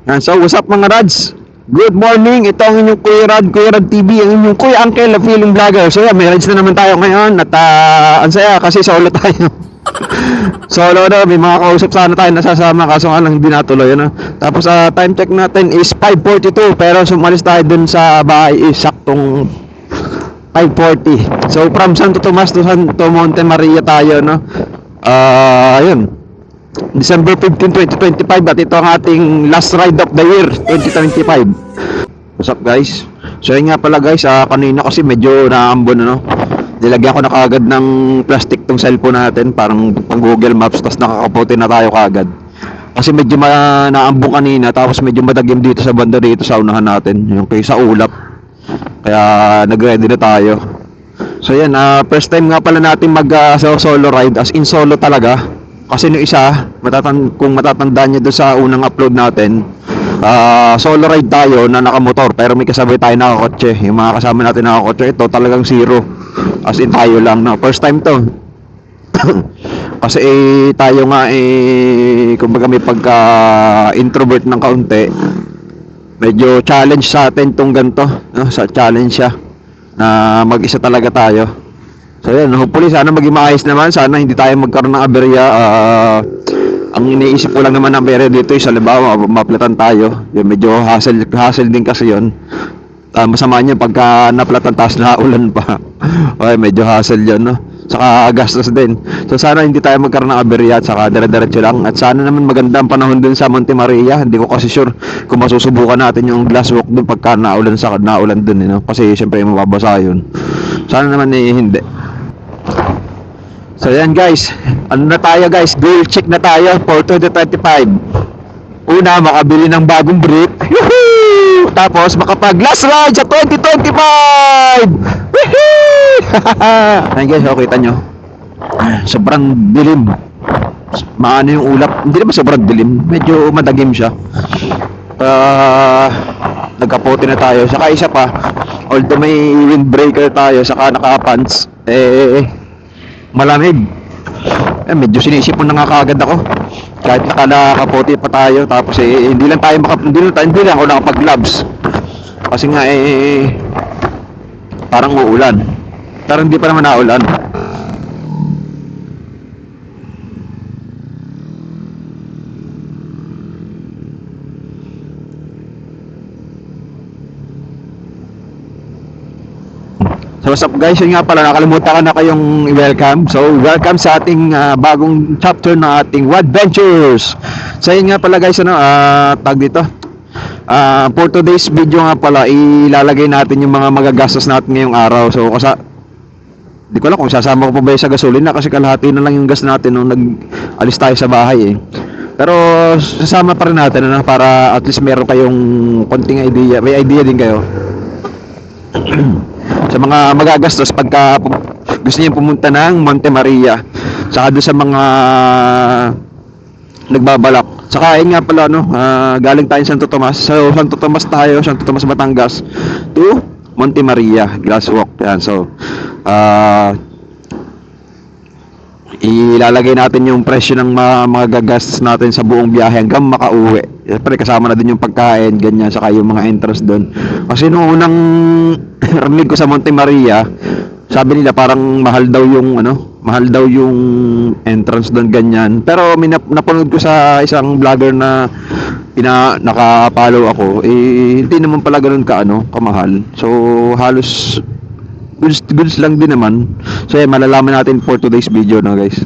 Yan, so what's up mga Rads? Good morning, ito ang inyong Kuya Rad TV, ang inyong Kuya Uncle na feeling vlogger. So yan, may rides na naman tayo ngayon at ang saya kasi solo tayo. Solo na, may mga kausap sana tayo nasasama kaso nga lang hindi natuloy. Ano? Tapos time check natin is 5:42 pero sumalis tayo dun sa bahay is saktong 5:40. So from Santo Tomas to Santo Monte Maria tayo, no? Ayun. December 15, 2025 at ito ang ating last ride of the year 2025. What's up guys? So yun nga pala guys, kanina kasi medyo naambon, ano? Nilagyan ko na kagad ng plastic tong cellphone natin, parang pang Google Maps, tapos nakakaputi na tayo kagad. Kasi medyo naambon kanina, tapos medyo madagim dito sa banda dito sa unahan natin, yung kay sa ulap. Kaya nag-ready na tayo. So yan, first time nga pala natin mag solo ride, as in solo talaga. Kasi yung isa, kung matatandaan nyo doon sa unang upload natin, solo ride tayo na nakamotor pero may kasabay tayo nakakotse. Yung mga kasama natin nakakotse, ito talagang zero. As in tayo lang, no? First time to. Kasi tayo nga kumbaga may pagka introvert ng kaunti. Medyo challenge sa atin tong ganito, no? Sa challenge siya na mag-isa talaga tayo. So yan, hopefully sana maging maayos naman. Sana hindi tayo magkaroon ng aberya. Ang iniisip ko lang naman ng aberya dito sa halimbawa maplatan tayo. Yung medyo hassle din kasi yun. Masama niya pagka naplatan tapos naulan pa. Okay, medyo hassle yun, no? Saka gastos din. So sana hindi tayo magkaroon ng aberya at saka dire-diretso lang. At sana naman maganda ang panahon dun sa Monte Maria. Hindi ko kasi sure kung masusubukan natin yung glass walk dun pagka naulan dun, no? Kasi syempre mababasa yun. Sana naman hindi. So yan guys, ano na tayo guys, goal check na tayo for 2025. Una, makabili ng bagong brief. Woohoo! Tapos makapag last ride sa 2025. Woohoo! Ayan guys, kita nyo, sobrang dilim. Maano yung ulap, hindi naman sobrang dilim, medyo madagim siya. Nagkapote na tayo. Saka isa pa, although may windbreaker tayo, saka naka-pants, malamig. Medyo sinisipon na nga kagad ako. Kahit nakakapote pa tayo, tapos hindi lang ako nakapag-gloves. Kasi nga parang uulan. Pero hindi pa naman naulan. So what's up guys, yun nga pala, nakalimutan ko na kayong i-welcome. So welcome sa ating bagong chapter na ating Wadventures. So yun nga pala guys, tag dito, for today's video nga pala, ilalagay natin yung mga magagastos natin ngayong araw. So di ko alam kung sasama ko pa ba sa gasolina kasi kalahati na lang yung gas natin nung nag-alis tayo sa bahay Pero sasama pa rin natin para at least meron kayong konting idea, may idea din kayo sa mga magagastos pagka gusto niyo pumunta ng Monte Maria, saka doon sa mga nagbabalak. Saka ayun nga pala, galing tayo Santo Tomas. So Santo Tomas Batangas to Monte Maria, glass walk. Yan. So ilalagay natin yung presyo ng mga gagastos natin sa buong biyahe hanggang makauwi. Siyempre kasama na din yung pagkain, ganyan, saka yung mga entrance doon. Kasi nung unang rinig ko sa Monte Maria, sabi nila parang mahal daw yung entrance doon, ganyan. Pero napanood ko sa isang vlogger na nakapollow ako, hindi naman pala ganoon kamahal. So halos goods lang din naman. So malalaman natin for today's video guys.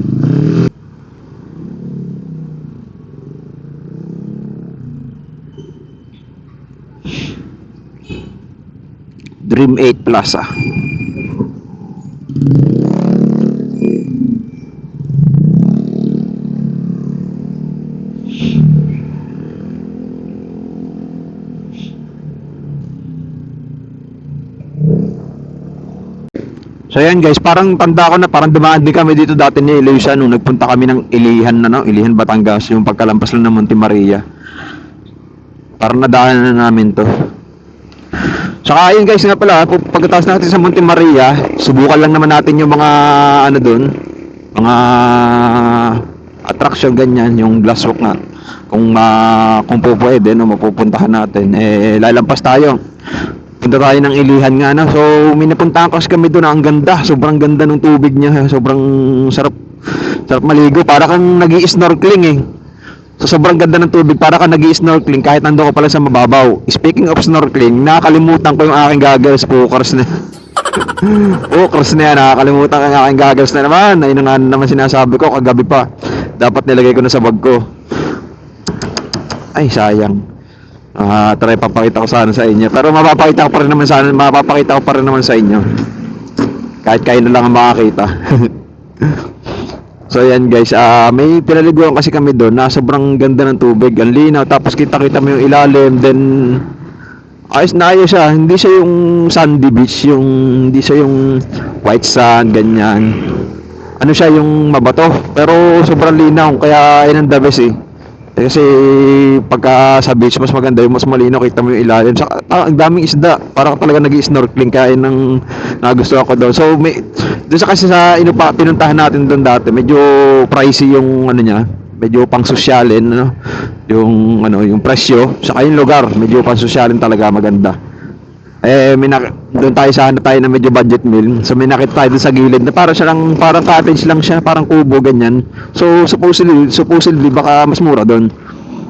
Dream 8 Plaza. So yan guys, parang tanda ko na parang dumaan din kami dito dati ni Eloisa nung nagpunta kami ng Ilihan Ilihan Batangas, yung pagkalampas lang ng Monte Maria. Parang nadaanan na namin to. Saka ayun guys nga pala, pagkatapos natin sa Monte Maria, subukan lang naman natin yung mga doon, mga attraction ganyan, yung glass walk nga. Kung po pwede, no, mapupuntahan natin. Lalampas tayo. Punta tayo ng Ilihan nga na. So, may napuntahan kasi kami doon na ang ganda. Sobrang ganda ng tubig niya. Sobrang sarap. Sarap maligo. Para kang nag-i-snorkeling eh. So, sobrang ganda ng tubig. Para kang nag-i-snorkeling kahit nandun ka pala sa mababaw. Speaking of snorkeling, nakakalimutan ko yung aking goggles. Focus na. Focus na yan. Nakakalimutan ko yung aking goggles na naman. Ayun na nga naman sinasabi ko kagabi pa. Dapat nilagay ko na sa bag ko. Ay, sayang. Try papakita ko sana sa inyo. Pero mapapakita ko pa rin naman sa inyo. Kahit kayo na lang ang makakita. So yan guys, may pinaliguan kasi kami doon na sobrang ganda ng tubig, ang linaw, tapos kita-kita mo yung ilalim, then ayos na ayos siya. Hindi siya yung sandy beach, hindi siya yung white sand, ganyan. Ano siya yung mabato, pero sobrang linaw, kaya yun ang the best eh. Kasi pagka sa beach mas maganda yung mas malinaw, kita mo yung ilalim. Saka ang daming isda, parang talaga nag-i-snorkeling, kaya yun ang nagustuhan ko doon. So doon kasi sa pinuntahan natin doon dati, medyo pricey yung ano niya, medyo pang sosyalin, ano, yung presyo, saka yung lugar, medyo pang sosyalin talaga, maganda. Doon tayo na medyo budget meal. So may nakita tayo doon sa gilid na parang cottage lang siya, parang kubo ganyan. So supposedly baka mas mura doon.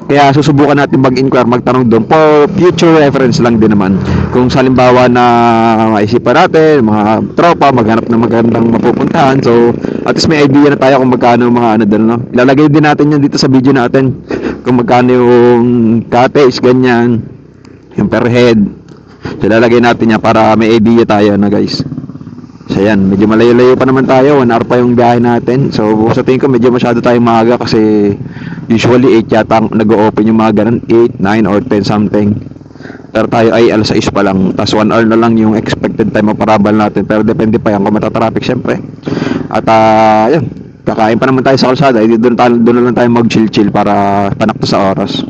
Kaya susubukan natin mag-inquire, magtanong doon for future reference lang din naman. Kung sa halimbawa na maisipan natin, mga tropa, maghanap ng magandang mapupuntahan. So at least may idea na tayo kung magkano mga ano doon, no? Ilalagay din natin yan dito sa video natin. Kung magkano yung cottage, ganyan, yung per head. So, lalagay natin niya para may idea tayo na guys. So yan, medyo malayo-layo pa naman tayo, 1 hour pa yung biyahe natin. So sa tingin ko medyo masyado tayong maaga kasi usually 8 yata nag-o-open yung mga ganun, 8, 9 or 10 something. Pero tayo ay alas 6 pa lang, tas 1 hour na lang yung expected time of arrival natin. Pero depende pa yan kung matatraffic syempre. At yan, kakain pa naman tayo sa kalsada, doon na lang tayo mag-chill-chill para panakto sa oras.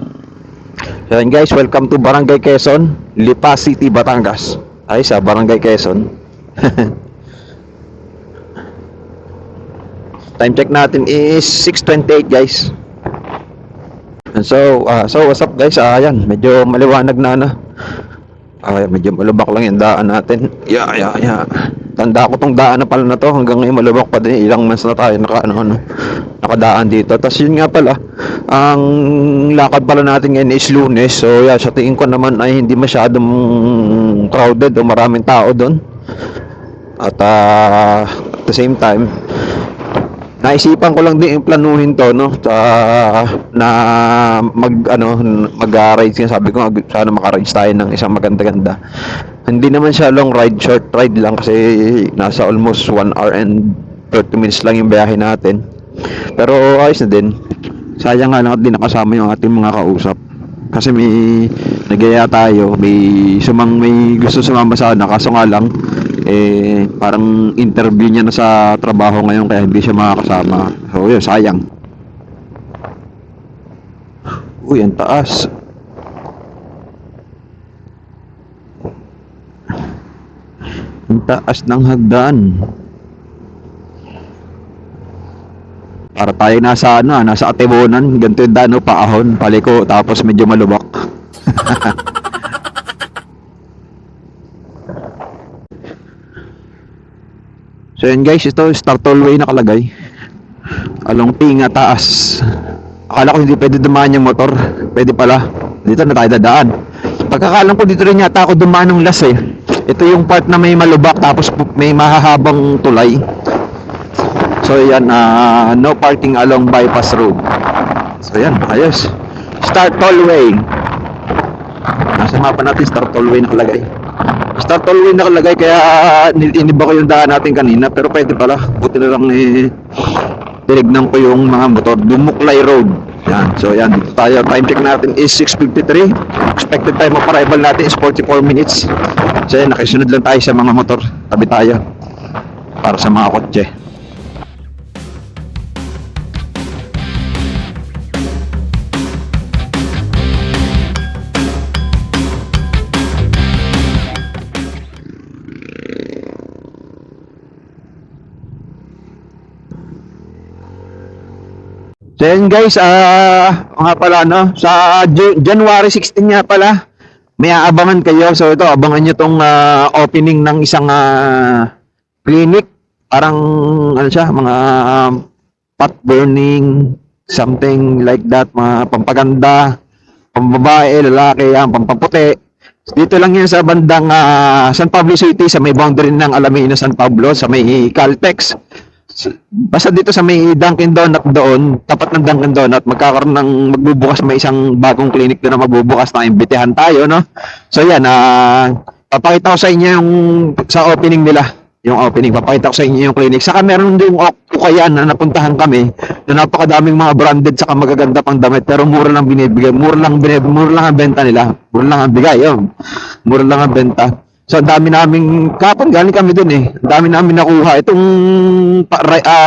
So yan guys, welcome to Barangay Quezon, Lipa City, Batangas. Ay, sa Barangay Quezon. Time check natin is 6:28 guys. And so what's up guys? Ayan, medyo maliwanag na na. Medyo malubak lang yung daan natin. Yeah. Tanda ko tong daan na pala na to, hanggang ngayon malubak pa din. Ilang months na tayo nakadaan dito. Tapos yun nga pala, ang lakad pala natin ngayon is Lunes. So yeah, sa tingin ko naman ay hindi masyadong crowded o maraming tao doon. At at the same time, naisipan ko lang din planuhin to, no, na mag-ride nga. Sabi ko sana maka-ride tayo ng isang maganda-ganda. Hindi naman siya long ride, short ride lang kasi nasa almost 1 hour and 30 minutes lang yung biyahe natin. Pero ayos na din. Sayang nga lang at di nakasama yung ating mga kausap. Kasi may nagaya tayo, may gusto sumama sana, kaso nga lang parang interview niya na sa trabaho ngayon kaya hindi siya makakasama. So yun, sayang. Uy, ang taas. Ang taas ng hagdan. Para tayo nasa Atibonan, ganito yung daan, paahon, paliko, tapos medyo malubak. So yun guys, ito start tollway nakalagay. Along Pinga taas. Akala ko hindi pwede dumaan yung motor. Pwede pala. Dito na tayo dadaan. Pagkakalam ko dito rin yata ako dumaan ng last eh. Ito yung part na may malubak tapos may mahahabang tulay. So yan, no parking along bypass road. So yan, ayos. Start tollway. Nasa mapa natin, start tollway nakalagay. Start tollway nakalagay, kaya iniba ko yung daan natin kanina, pero pwede pala. Buti na lang tinignan ko yung mga motor. Dumuklay Road. Yan. So yan, dito tayo. Time check natin is 6:53. Expected time of arrival natin is 44 minutes. So yan, nakisunod lang tayo sa mga motor. Tabi tayo para sa mga kotse. So yun guys, nga pala no, sa January 16 nga pala, may aabangan kayo. So ito, abangan nyo tong opening ng isang clinic. Parang ano siya, mga pot burning, something like that, mga pampaganda, pambabae, lalaki, yan, pampaputi. Dito lang yan sa bandang San Pablo City, sa may boundary ng Alameda, San Pablo, sa may Caltex. Basta dito sa may Dunkin Donut doon, tapat ng Dunkin Donut, magkakaroon ng magbubukas, may isang bagong clinic doon na magbubukas na imbitehan tayo, no? So yan, papakita ko sa inyo yung sa opening nila, yung opening, papakita ko sa inyo yung clinic. Saka meron din yung Ukayan na napuntahan kami, na napakadaming mga branded saka magaganda pang damit, pero mura lang binibigay, mura lang ang benta nila, mura lang ang bigay, yun. Mura lang ang benta. So, ang dami naming, kapon galing kami dun eh. Ang dami namin nakuha. Itong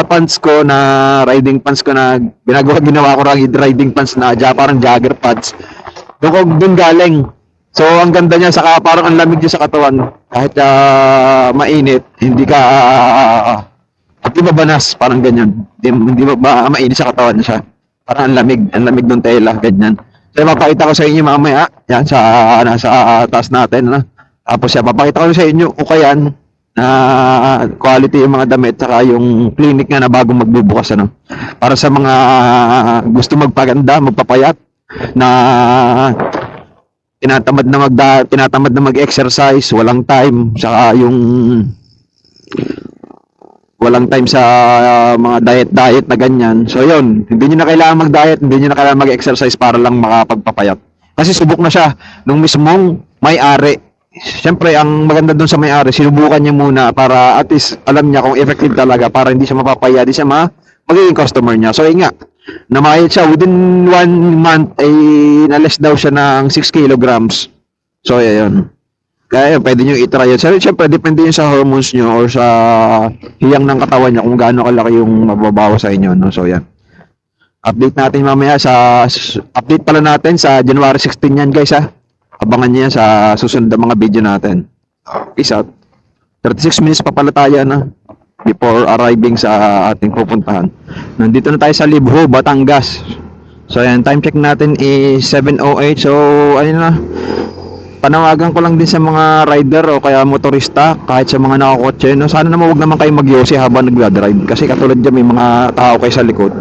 pants ko na, riding pants ko na, ginawa ko riding pants na, parang jogger pants. Doon galing. So, ang ganda niya, saka parang ang lamig niya sa katawan. Kahit mainit, hindi ka, hindi mabanas, parang ganyan. Hindi mainit sa katawan siya. Parang ang lamig ng tela, ganyan. So, mapakita ko sa inyo mamaya, yan, nasa taas natin, no? Tapos siya, papakita ko sa inyo Ukayan na quality yung mga damit saka yung clinic nga na bagong magbubukas ano. Para sa mga gusto magpaganda, magpapayat na tinatamad na mag-exercise, walang time saka yung walang time sa mga diet na ganyan. So yun, hindi niyo na kailangan mag-diet, hindi niyo na kailangan mag-exercise para lang makapagpapayat. Kasi subok na siya nung mismong may-ari. Siyempre, ang maganda doon sa may-ari, sinubukan niya muna para at least alam niya kung effective talaga para hindi siya mapapaya, di siya magiging customer niya. So, yun nga, namayad siya within 1 month ay na-less daw siya ng 6 kilograms. So, yun. Kaya yun, pwede nyo itry yun. Siyempre, depende yun sa hormones nyo or sa hiyang ng katawan niya kung gaano kalaki yung mababawa sa inyo. No? So, yan. Update natin mamaya update pala natin sa January 16 yan guys ha. Abangan niya sa susunod na mga video natin. Peace out. 36 minutes pa pala tayo na before arriving sa ating pupuntahan. Nandito na tayo sa Libho, Batangas. So ayan, time check natin is 7:08. So ayun na. Panawagan ko lang din sa mga rider o kaya motorista, kahit sa mga nakakotse, no, sana naman huwag naman kayo magyosi habang nagdadrive. Kasi katulad dyan, may mga tao kayo sa likod.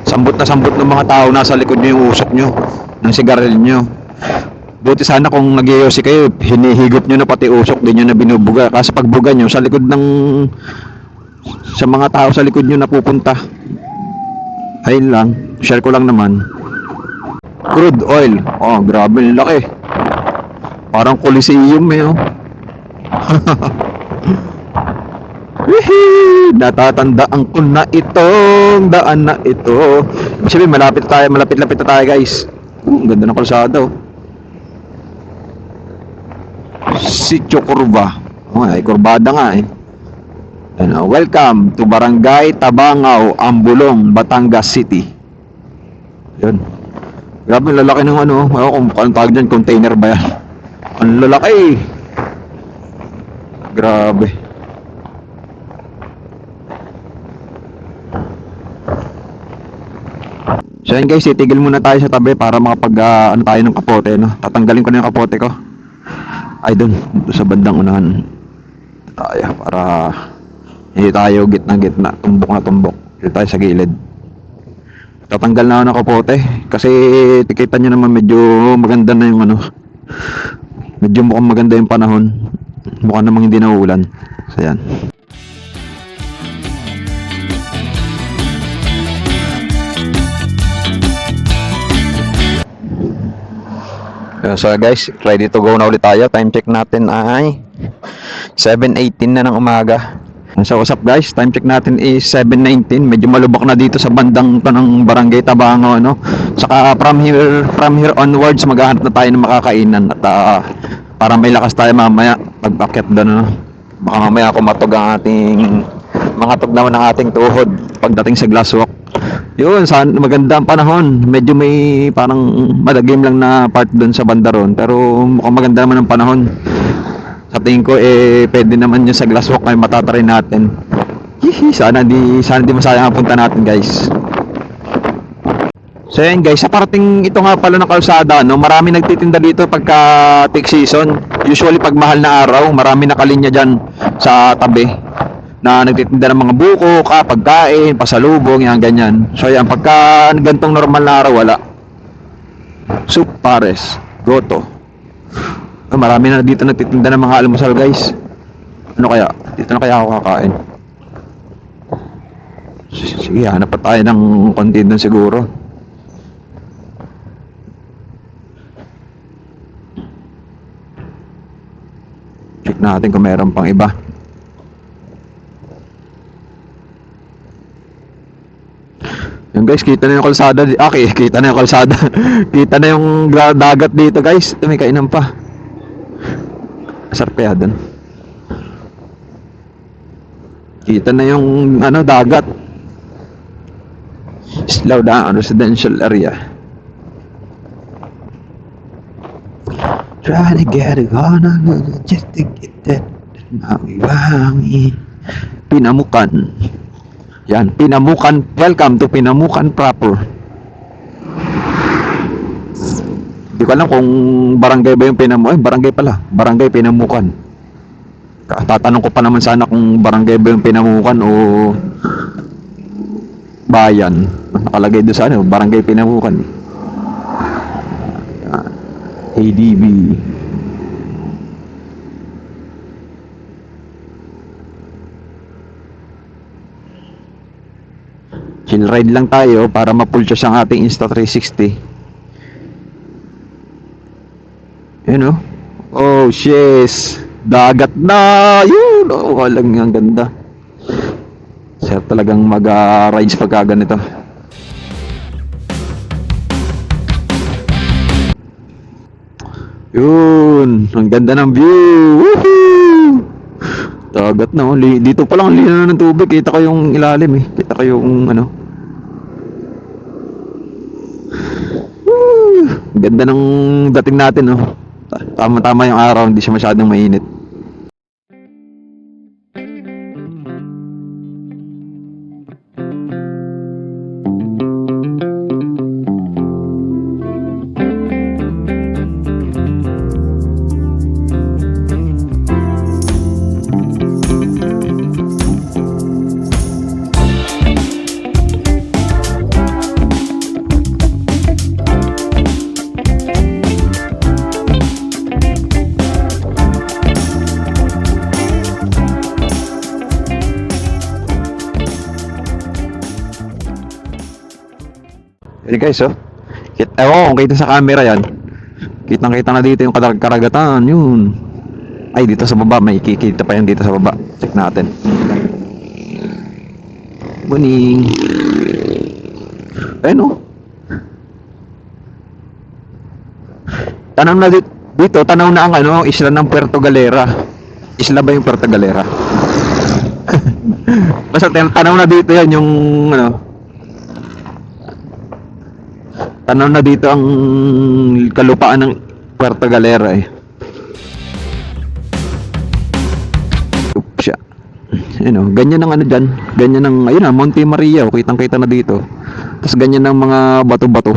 Sambot na sambot ng mga tao nasa likod nyo yung usok nyo ng sigarilyo. Buti sana kung nagyosi kayo, hinihigop nyo na pati usok, din nyo na binubuga. Kasi pagbuga nyo, sa likod sa mga tao sa likod nyo napupunta. Ayun lang, share ko lang naman. Crude oil, oh grabe, laki. Parang Coliseum eh, oh. Natatandaan ko na itong daan na ito. Sabi, malapit na tayo guys. Ang ganda ng kalsada, oh. Sitio Curva. Oh, ay kurbada nga eh. Ano, welcome to Barangay Tabangaw, Ambulong, Batangas City. Yun. Grabe, lalaki ng ano. Kung anong tawag dyan, container ba yan? Ang lalaki. Grabe. So yun guys, itigil muna tayo sa tabi para makapag ano tayo ng kapote, no? Tatanggalin ko na yung kapote ko. Ay doon sa bandang unahan tayo para hindi tayo gitna, tumbok na tumbok. Hindi tayo sa gilid. Tatanggal na ako ng kapote kasi tikita nyo naman medyo maganda na yung ano. Medyo mukhang maganda yung panahon. Mukhang namang hindi na uulan. So yan. So guys, ready to go na ulit tayo. Time check natin ay 7:18 na ng umaga. So what's up guys, time check natin is 7:19. Medyo malubak na dito sa bandang to ng Barangay Tabangaw, no? Saka from here onwards maghahanap na tayo ng makakainan at para may lakas tayo mamaya pag-akyat doon, no? Baka mamaya kumatog ang mangatog naman ng ating tuhod pagdating sa Glasswalk. Yun, maganda ang panahon. Medyo may parang madagim lang na part doon sa bandaron, pero mukhang maganda naman ang panahon. Sa tingin ko pwede naman yun sa Glasswalk ay matatry natin. Hihi, sana di masayang ang punta natin guys. So yan guys, sa parting ito nga pala ng kalsada, no, marami nagtitinda dito pagka peak season. Usually pag mahal na araw, marami nakalinya dyan sa tabi na nagtitinda ng mga buko, pagkain, pasalubong, yan ganyan. So yan, pagka gantong normal na araw, wala. Soup, pares, goto. Marami na dito nagtitinda ng mga almusal guys. Ano kaya? Dito na kaya ako kakain. Sige, hanap pa tayo ng konti doon siguro. Check natin kung meron pang iba. Yung guys, kita na yung kalsada. Okay, kita na yung kalsada. Kita na yung dagat dito guys. Ito may kainan pa. Sarap kaya dun. Kita na yung ano, dagat. Slow down, residential area. Trying to get it on, just to get that wangi. Pinamukan. Yan, Pinamukan. Welcome to Pinamukan proper. Hindi ko alam kung barangay ba yung barangay pala. Barangay Pinamukan. Tatanong ko pa naman sana kung barangay ba yung Pinamukan o bayan. Nakalagay doon sa ano, barangay Pinamukan. ADB. Chill ride lang tayo para ma-purchase ang ating Insta360. Yun oh. Oh, yes. Dagat na. Yun. Oh, walang ang ganda. Sir talagang mag-rides pagka ganito. Yun. Ang ganda ng view. Woohoo! Dagat na. Oh. Dito pa lang lino ng tubig. Kita ko yung ilalim eh. Kita ko yung ano. Woo! Ganda ng dating natin oh. Tama-tama yung araw. Hindi siya masyadong mainit. Yan guys oh. Ewan kung kita sa camera yan. Kitang-kita na dito yung karagatan. Yun. Ay, dito sa baba. May kikita pa yan dito sa baba. Check natin. Morning. Ayun oh. Tanaw na dito. Tanaw na ang ano, isla ng Puerto Galera. Isla ba yung Puerto Galera? Basta tanaw na dito yan yung ano. Tanaw na dito ang kalupaan ng Puerto Galera eh. Oops, yun o, ganyan ang ano dyan. Ganyan ang, ayun na, Monte Maria. Kitang kita na dito. Tapos ganyan ang mga bato-bato.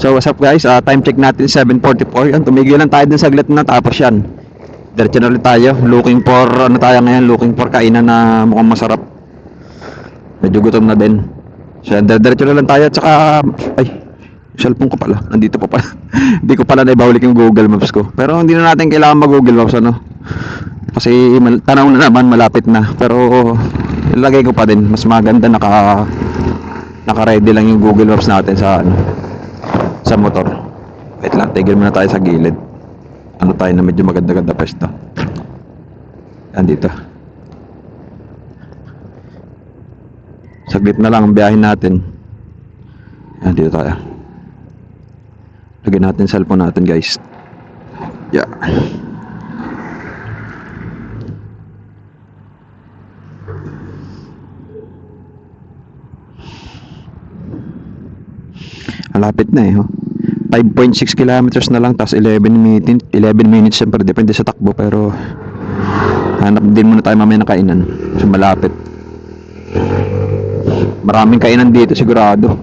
So what's up guys, time check natin 7:44. Yan, tumigil lang tayo dun saglit na tapos yan. Diretso na ulit tayo, looking for ano tayo ngayon, looking for kainan na mukhang masarap. Medyo gutom na din. So yan, diretso na lang tayo at saka, ay, cellphone ko pala, nandito pa pala. Hindi ko pala naibawalik yung Google Maps ko. Pero hindi na natin kailangan mag-Google Maps ano. Kasi tanaw na naman, malapit na. Pero ilagay ko pa din, mas maganda naka-ready lang yung Google Maps natin sa ano, sa motor. Wait lang, tigil muna tayo sa gilid. Ano tayo na medyo maganda-ganda pwesto. Yan dito. Saglit na lang ang biyahin natin. Yan, dito tayo. Lagyan natin cellphone natin, guys. Yeah. Malapit na eh. 5.6 kilometers na lang, tapos 11 minutes. Siyempre, depende sa takbo. Pero, hanap din muna tayo mamaya ng kainan. So, malapit. Maraming kainan dito, sigurado.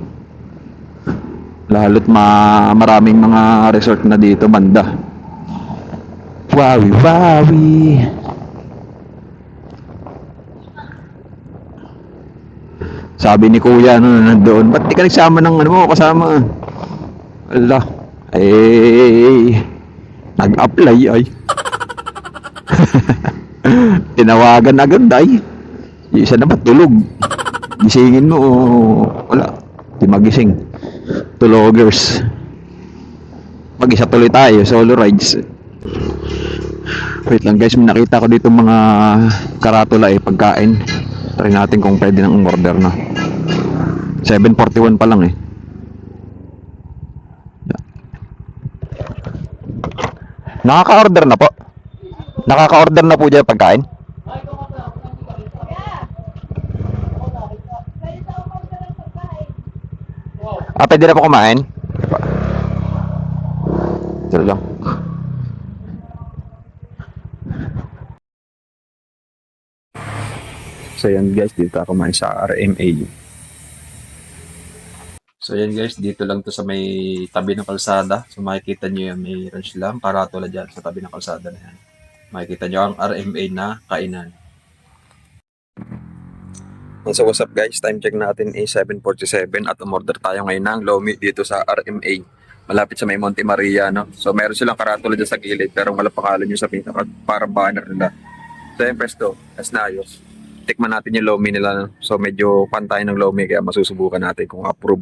Lalo't maraming mga resort na dito, banda. Wawi, wawi. Sabi ni kuya nandoon, ba't di ka nagsama ng ano mo, kasama? Ala, nag-apply ay. Tinawagan agad ay. Yung isa naman tulog. Gisingin mo, wala. Di magising. Tulogers. Mag-isa tuloy tayo, solo rides. Wait lang guys, may nakita ko dito mga karatula pagkain. Try natin kung pwede nang umorder na. 7:41 pa lang Nakaka-order na po. Nakaka-order na po dyan pagkain. Pwede na po kumain. Ito lang. So yan guys, dito ako kumain sa RMA. So yan guys, dito lang to sa may tabi ng kalsada. So makikita nyo yan, mayroon silang karatula dyan sa tabi ng kalsada na yan. Makikita nyo ang RMA na kainan. So what's up guys, time check natin is 7:47 at umorder tayo ngayon ng lomi dito sa RMA. Malapit sa may Monte Maria, no? So meron silang karatula dyan sa gilid pero wala pangalan nyo sa pinaka para banner nila. So yung presto, Asnayos. Tikman natin yung lomi nila, no? So medyo pantay ng lomi kaya masusubukan natin kung approve.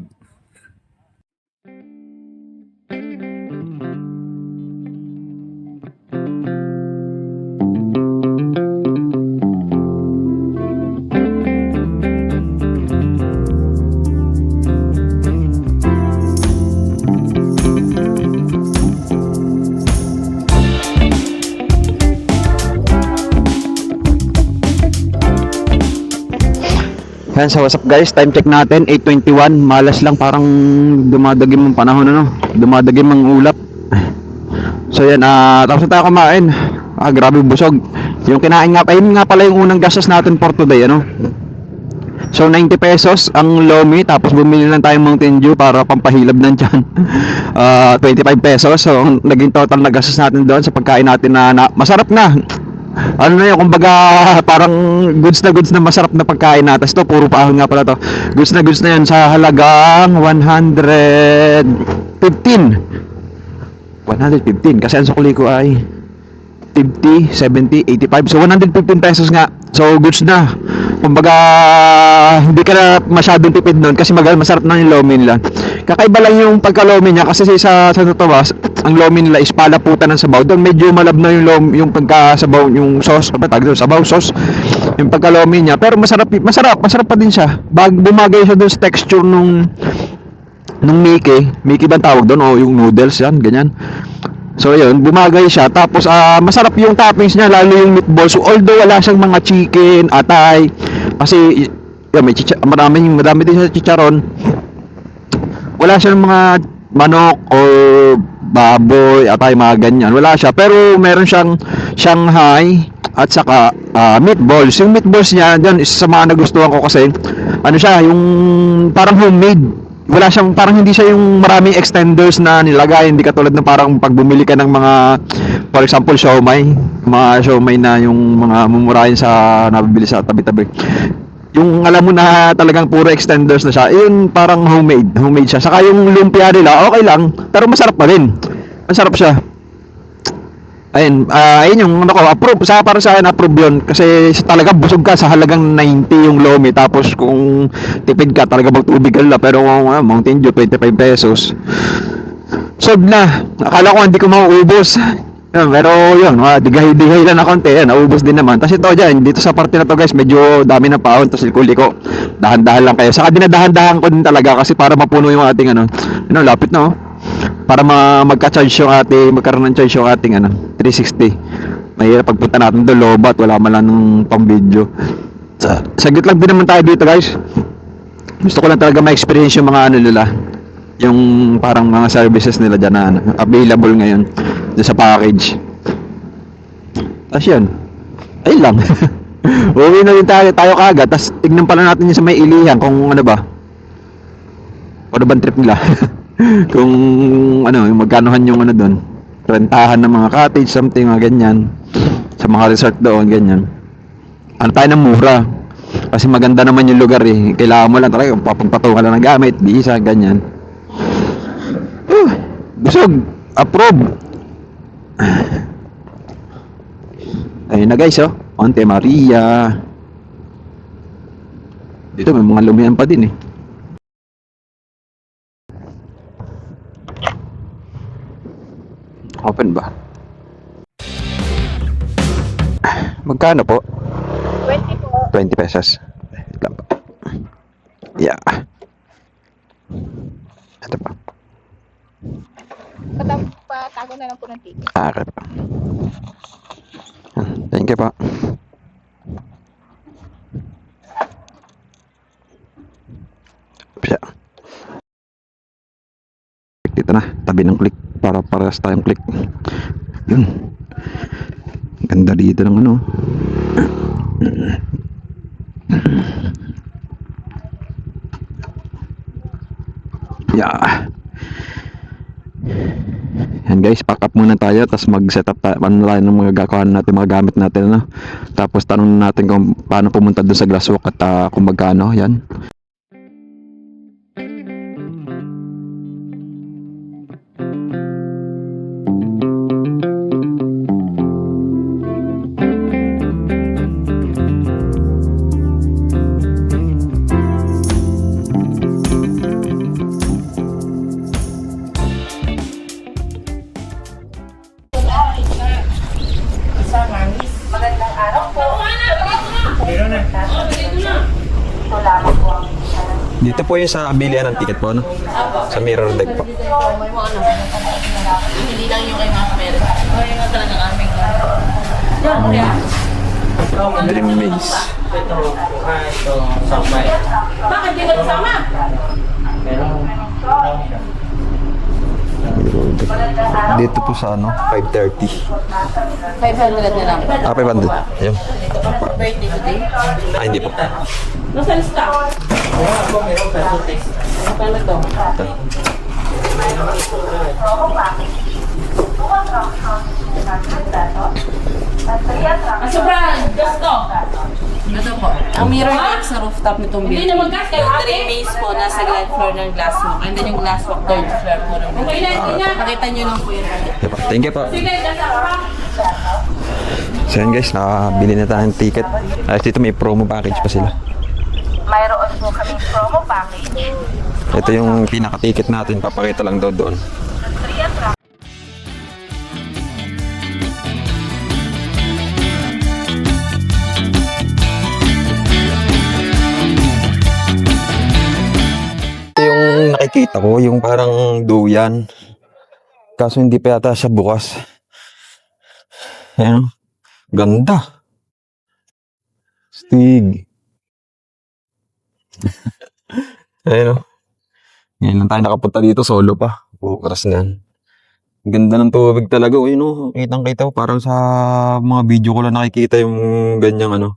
Yan, so what's up guys, time check natin 8:21, malas lang, parang dumadagim ang panahon, ano, dumadagim ang ulap. So yan, tapos na tayo kumain. Grabe busog. Yung kinain nga, ayun nga pala yung unang gastos natin for today, ano. So 90 pesos ang lomi, tapos bumili lang tayong Mountain Dew para pampahilab ng tiyan. 25 pesos, so naging total na gastos natin doon sa pagkain natin na masarap na. Ano na yun, kumbaga parang goods na masarap na pagkain natin. Ito, puro paahon nga pala to. Goods na yun sa halagang 115 kasi ang sukli ko ay 50, 70, 85. So 115 pesos nga. So goods na. Kumbaga hindi ka na masyadong tipid nun kasi masarap na yung lomi nila. Kakaiba lang yung pagka-lomi niya kasi sa totoo, ang lomi nila is palaputan ng sabaw. Doon medyo malab na yung lomi, yung pagka-sabaw, yung sauce, sabaw sauce. Yung pagka-lomi niya, pero masarap pa din siya. Bumagay siya doon sa texture nung Mickey ba tawag doon, o yung noodles yan, ganyan. So yun, bumagay siya. Tapos masarap yung toppings niya, lalo yung meatballs. So, although wala siyang mga chicken, atay, kasi yun, marami din sa chicharon. Wala siyang mga manok or baboy, atay, mga ganyan. Wala siya. Pero meron siyang Shanghai at saka meatballs. Yung meatballs niya, dyan, isa sa mga nagustuhan ko kasi, ano siya, yung parang homemade. Wala siyang, parang hindi siya yung maraming extenders na nilagay, hindi katulad ng parang pag bumili ka ng mga, for example, mga siomai na yung mga mumurahin sa nabibili sa tabi-tabi. Yung alam mo na talagang puro extenders na siya, yun parang homemade siya. Saka yung lumpia nila, okay lang, pero masarap pa rin. Masarap siya. Ayun, ayun yung ano ko, approve. Para sa akin, approve yun. Kasi talaga busog ka sa halagang 90 yung lomi. Tapos kung tipid ka, talaga magtubig ka lang. Pero Mountain Dew, 25 pesos. Sold na. Akala ko hindi ko mauubos. Yun, pero yun, digahay-digahay lang na konti, yan, naubos din naman. Tapos ito dyan, dito sa parte na to guys, medyo dami ng paon, tapos liko-liko. Dahan-dahan lang kayo. Saka dinadahan-dahan ko din talaga kasi para mapuno yung ating lapit na oh. Para magka-charge yung ating, magkaroon ng charge yung ating 360. Mahirap pagpunta natin doon, lobat, wala man lang ng pang-video. Saglit lang din naman tayo dito guys. Gusto ko lang talaga ma-experience yung mga nila, yung parang mga services nila dyan na available ngayon dun sa package. Tapos yun, ayun lang. Uwi na din tayo kagad. Tapos tignan pala natin yung sa may ilihan kung ano ba, ano bang trip nila. Kung yung magkanohan yung doon, rentahan ng mga cottage, something mga ganyan, sa mga resort doon, ganyan. Ano tayo ng mura, kasi maganda naman yung lugar eh. Kailangan mo lang talaga papagpatungan lang ng gamit, bisa, ganyan. Busog, approve. Ayun na guys, oh, Monte Maria. Dito may mga lumihan pa din eh. Open ba? Magkano po? 20 po. 20 pesos. Wait lang po. Yeah. Ito pa. Patago na lang po ng ticket. Okay pa. Thank you po. Siya. Dito na, tabi ng click para parehas tayong click. Yun. Ganda dito ng Yeah. Yan guys, pack up muna tayo tapos mag-set up tayo ng mga gagawin natin, mga gamit natin Tapos tanong natin kung paano pumunta doon sa Glasswalk at kung magkano, yan. Magandang araw po. Dito po yung sa bilihan ng ticket po, no? Sa mirror deck po. Hindi lang yung kay Ma'am Mary. O yung talagang aming Dream Maze. Ito, sakbay. Bakit di ka kasama? Dito po sa 5:30. 500 na lang. 500. Ayun. Birthday today. Hindi po. Nasaan staff? Ako meron peso test. Paano to? Sobrang! Gusto! Ito po. Ang mirror light sa rooftop nitong building. Hindi na mag-gas kayo, ate. Yung maze po, nasa ground floor ng glasswalk. And then yung glasswalk, third floor po ng building. Pakita nyo lang po yung Thank you po. Sige, gasa ka. So yan guys, nakabili na tayong ticket. At dito may promo package pa sila. Mayroon po kami promo package. Ito yung pinaka-ticket natin, papakita lang daw doon. Ito yung nakikita ko, yung parang duyan. Kaso hindi pa yata siya bukas. Ayan. Ganda. Stig. Ayun. Ngayon lang tayo nakapunta dito, solo pa. Bukas na yan. Ganda ng tubig talaga. Uy, no, kitang-kita ko. Parang sa mga video ko lang nakikita yung ganyang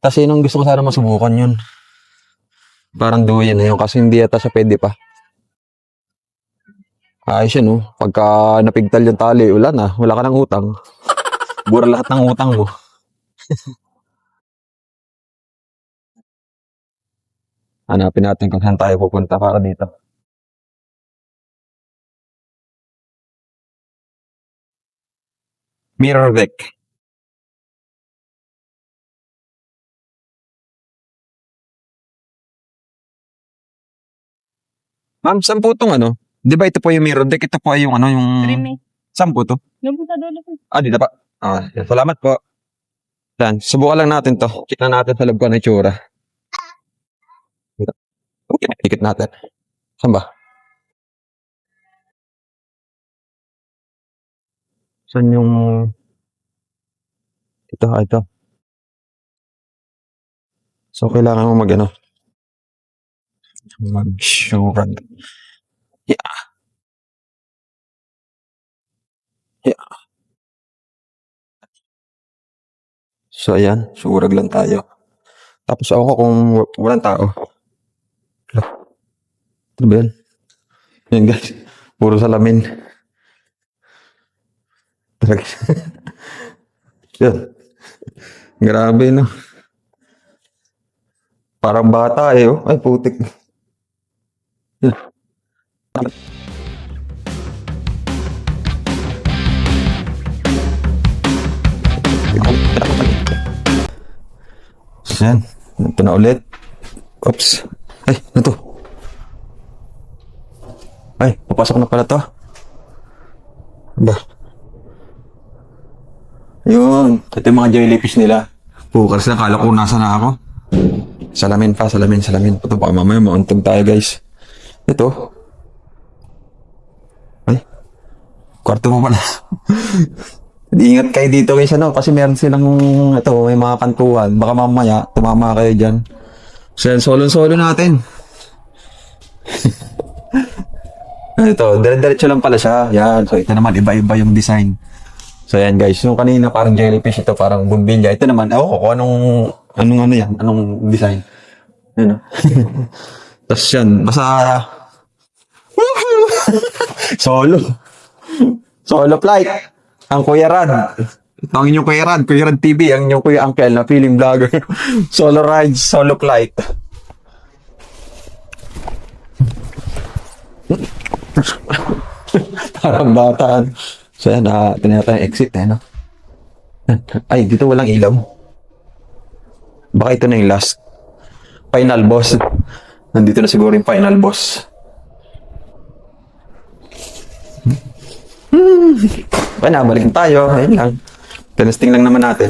Tapos yun ang gusto ko sana masubukan yun. Parang duyan na yun kasi hindi yata siya pwede pa. Ayos yun, no? Pagka napigtal yung tali, wala na. Wala ka ng utang. Bura lahat ng utang mo. Hanapin natin kung saan tayo pupunta para dito. Mirror deck. Ma'am, saan po itong Di ba ito po yung mirror deck? Ito po ay yung yung... Dreamy. Saan po to? Dito pa. Yan. Salamat po. Yan. Subukan lang natin to. Check na natin sa loob ko ng itsura. Okay, ikit natin. Saan ba? Saan yung... Ito. So, kailangan mo mag-ano? Mag-sure. Yeah. So, ayan. Surag lang tayo. Tapos ako kung walang tao. Ano ba yan? Yan guys. Puro salamin. Yan. Grabe, no? Parang bata eh, oh. Ay, putik. Yan. So, yan. Ito na ulit. Oops. Ay, ano to? Ay, papasok na pala to. Ba? Yun. Ito yung mga jellyfish nila. Pukas na, kala ko nasa na ako. Salamin pa, salamin. Ito baka mamaya mauntog tayo guys. Ito. Ay. Kwarto mo pala. Ingat kayo dito guys, ano, kasi meron silang, ito, may mga kantuhan. Baka mamaya, tumama kayo dyan. So yan, solo natin. Ito, dire-diretso lang pala siya. Yan, so ito naman, iba-iba yung design. So yan guys, yung kanina parang jellyfish, ito parang bumbilya. Ito naman, kung anong design. Yan, tapos yan, basta... Solo flight. Ang Kuya Rad. Ito ang inyong Kuya Rad TV, ang inyong Kuya Uncle na feeling vlogger. Solo rides, solo flight. Parang bataan. So yan, tinatay yung exit no? Ay, dito walang ilaw. Baka ito na yung last. Final boss. Nandito na siguro yung final boss. Well, nabalik tayo. Ayun lang. Testing lang naman natin.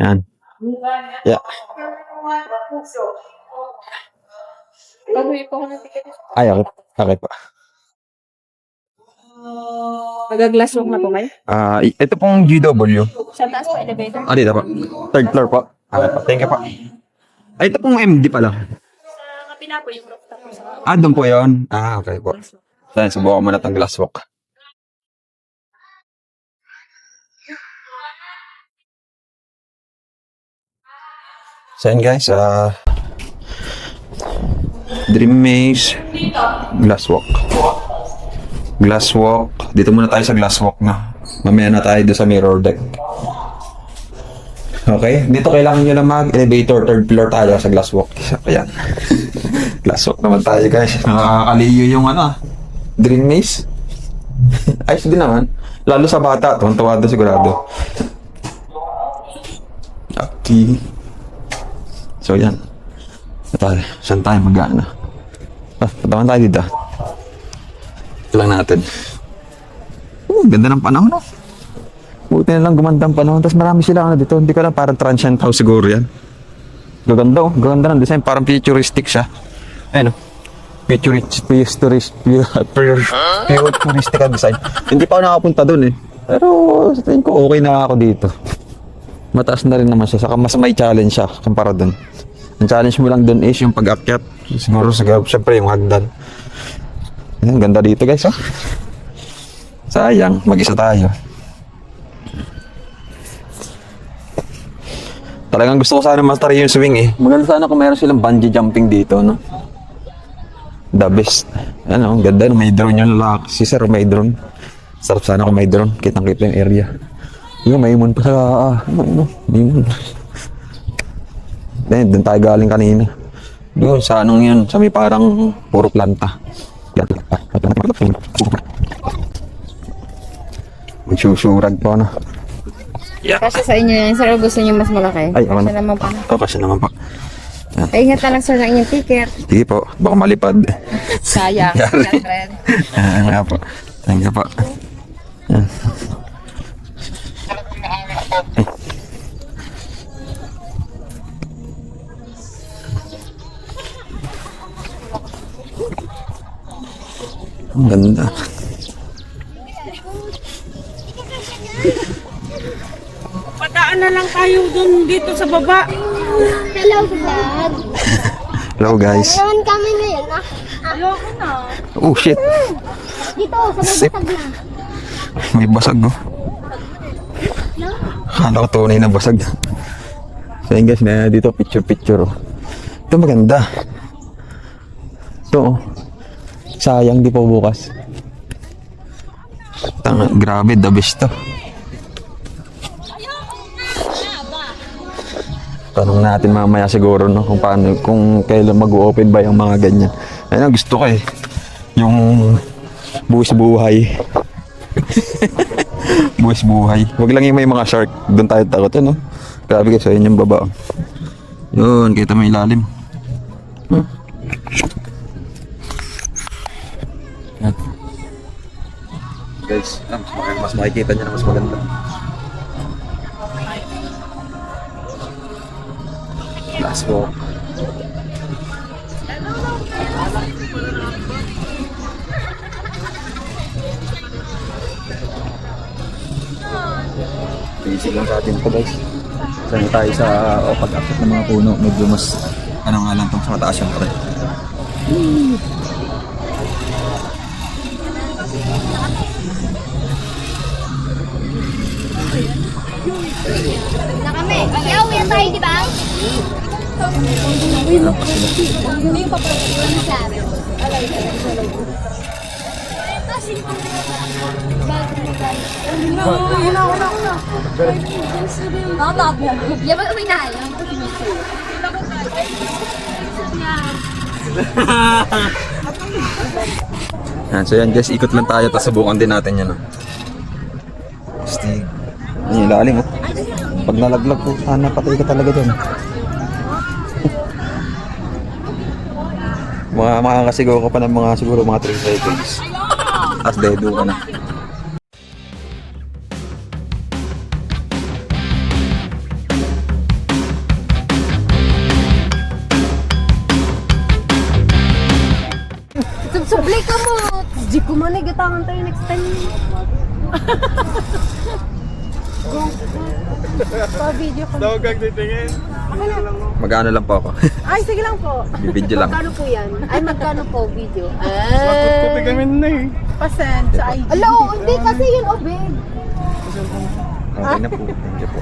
Yan. Yeah. Ay, okay pa. Mag-glass walk na po kayo? Ito pong GW. Sa taas po, elevator? Dito po. Third floor po. Okay po. Thank you po. Ay, ito pong MD pala. Sa kapila po yung rooftop po sa... Doon po yun. Okay po. So, subukan mo na itong glass walk. So, yan guys. Dream Maze. Glass walk. Glass walk. Dito muna tayo sa glass walk na. Mamaya na tayo doon sa mirror deck. Okay? Dito kailangan nyo na mag-elevator. Third floor tayo sa glass walk. Ayan. Glass walk naman tayo guys. Nakakaliyo yung Dream Maze. Ayos din naman. Lalo sa bata. Tuwan-tuwa doon sigurado. Okay. So yan. Saan tayo mag-ano? Patawan tayo dito. Ito lang natin. Ganda ng panahon, no? Buti na lang gumanda ang panahon. Tapos marami sila dito. Hindi ko lang, parang transient house siguro yan. Gaganda, gaganda ng design. Parang futuristic siya. Ayun, futuristic design. Hindi pa ako nakapunta dun eh. Pero sa tingin ko okay na ako dito. Mataas na rin naman siya. Saka mas may challenge siya kumpara dun. Ang challenge mo lang dun is yung pag-akyat. Siguro siyempre yung hagdan. Ang ganda dito guys, oh. Sayang, mag-isa tayo. Talagang gusto ko sana master yung swing eh. Maganda sana kung meron silang bungee jumping dito, no? The best. Ang ganda, may drone yung lalaki. Si Sir, may drone. Sarap sana kung may drone. Kitang-kita yung area. Yung may moon pa sa... may moon. Doon tayo galing kanina. Doon, sa anong yun? Sa may parang puro planta. Magsusurag po, no? Kasi sa inyo yan, sir, o gusto niyo mas malaki? Ay, ako Kasi na. naman pa. Oh, kasi naman po. Ay, ingat na lang, sir, ng inyong ticket. Sige po, baka malipad. Sayang. Yari. Siyempre. Nga po. Thank you po. Yan. Ay. Ang ganda. Pataan na lang tayo dun dito sa baba. Hello, vlog. Hello guys. Naman kami ngayon, ah. Ayoko na. Oh shit. Dito, sa may Sip. basag na. May basag oh. Akala ko tunay na basag. So yun guys, na dito picture oh. Ito maganda. Ito oh. Sayang di pa bukas. Tanga, grabe, the best to. Tanong natin mamaya siguro no kung paano, kung kailan mag-open ba yung mga ganyan. Ayun, gusto ko eh. Yung buwis buhay. Buwis buhay. Wag lang yung may mga shark. Doon tayo takot no. Grabe guys, ayun yung baba. Yun, kita mo ilalim. Yan. Guys, mas makikita niya na mas maganda. Last walk. Busy lang sa atin ito guys. Sana tayo sa pag-akit ng mga puno. Medyo mas ano nga lang itong sa mataas yung pre. Na kami. Yaw, yan tayo, di ba? Ya ba may nahayang? Yan, so yan guys, ikot lang tayo tapos subukan din natin yan. Stig. Ang ilalim oh. Pag nalaglag po, sana patay ka talaga dyan. Makakasigaw ko pa ng mga siguro mga 3 seconds. Tapos dedo ka na. Subsubli ka mo. Di ko man igatangan tayo next time. Pa-video ko. Mag-ano lang po ako. Ay, sige lang po. Bibidyo lang. Magkano po yan? Ay, magkano po video? Pasend sa IG. Ala, oh, hindi kasi yun, obeg. Okay na po. Thank you po.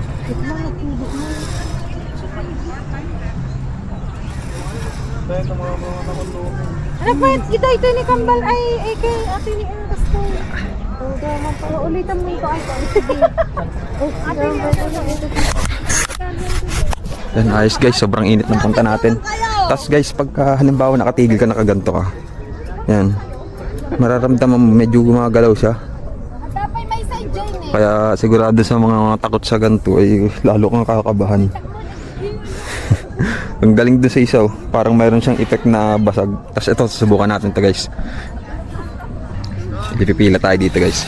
Ano pa, kita ito ni Kambal ay kay ate ni Angas ko. Oh, daman pa. Ulitan mo ito. Ay, sige. Oh, ate ni Angas ko. Yan, ayos guys, sobrang init ng punta natin. Tapos guys, pagka halimbawa nakatigil ka, nakaganto ka. Yan. Mararamdaman mo, medyo gumagalaw siya. Tapay may side join eh. Kaya sigurado sa mga takot sa ganito ay lalo kang kakabahan. Ang galing doon sa isaw, parang mayroon siyang effect na basag. Tapos ito, susubukan natin to guys. Pipila tayo dito guys.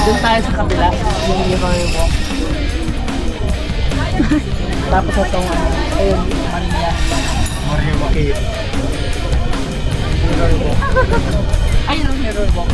Doon tayo sa kabila. Yung Leroy Walk. Tapos itong ayun, Maria. Maria Makir. Ayun ang Leroy Walk.